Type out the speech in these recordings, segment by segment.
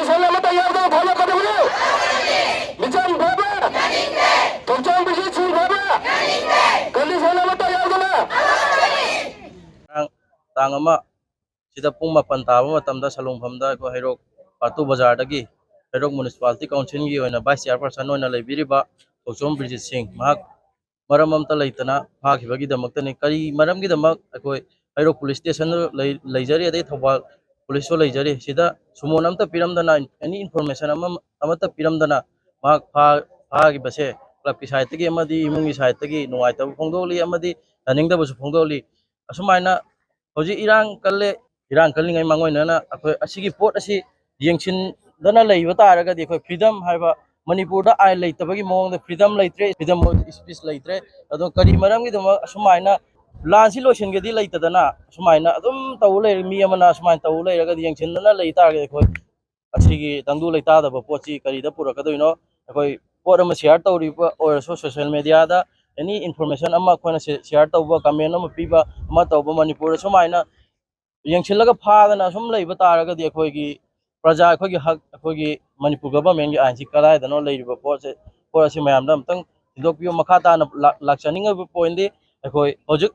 condition अमता यावदा follow कदबनो मिचम बाबा तोचम बिजी सिंह बाबा कंडीशन अमता यावदना tang ama sida pung mapan taba matamda salungphamda ko hairok patu bazar dagi hairok municipality council gi oina vice chairperson oina leibiriba Thokchom Brijit Singh mahak maram amta leitana phakibagi damakta ni kari maram gi damak akoi hairok police station leijari adai thobal police so leijari sida sumon amta piramdana any information amata piramdana mahak phagi base club ki side gi amadi imung gi side gi nuai tab phongdoli amadi running da busu phongdoli asumaina hoji irang kallingai mangoinana akoi asigi pot asi yengchin dana leiba taraga di akoi freedom haiba manipur da ai leitabagi mong da freedom leitre freedom of speech leitre ado kari maram gi dama sumaina lansi lotion ge di leitadana sumaina adum tawle mi amana sumaina tawle raga di yengchin dana leitaraga akoi asigi tangdu leita da pochi kari da pura kadoino akoi pot ama share tawri or social media da any information ama khona share tawba comment ama piba ama tawba manipur sumaina yengchilaga phadana sum leiba taraga di akhoi praja akhoi hak akhoi manipur government gi ain si kalai dano leiba por se mayam dam tang dokpio makha ta na lakchaning ab point di akhoi hojuk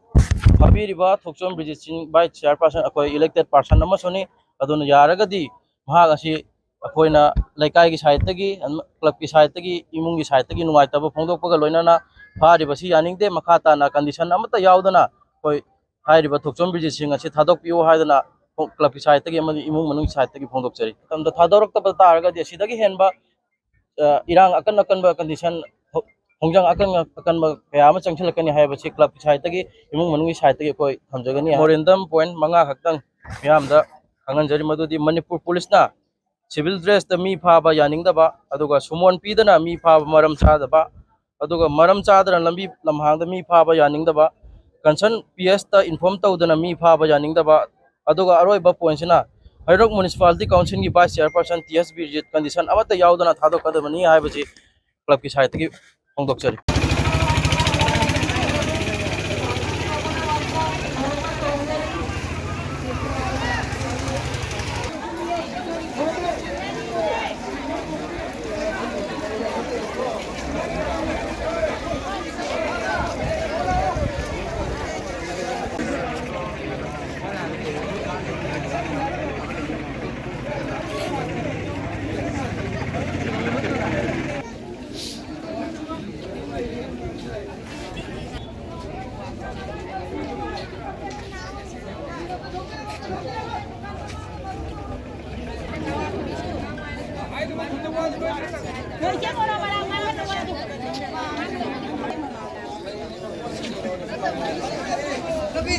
habiriba Thokchom Brijit Singh vice chairperson akhoi elected person ama soni aduna yaraga di mahag asi akhoi na laikai gi side tagi club ki side tagi imung gi side tagi nungai taba phongdokpaga loinana phariba si yaningde makha ta na condition amata yaudana koi hairiba Thokchom Brijit Singh asi thadokpio haidana club ki side tagi amadi imung manung side tagi phongdokchari tamda thadorok taba taraga di asidagi henba irang akan ba condition hongjang akan ba kaya ama changchilakani haiba si club ki side tagi imung manung side tagi koi thamjagani morindam point manga khaktang miyamda kanganjari madudi Manipur police na civil dress da mi phaba yaningdaba aduga sumon pidana mi phaba maram chadaba aduga maram chadra lambi lamhangda mi phaba yaningdaba concern PS ta inform tawdana mi phaba yaningdaba aduga aroiba point sina hairok municipality council gi vice chairperson TS Brijit condition amata yaudana thadokadabani haibaji club ki side gi hongdokchari Tapi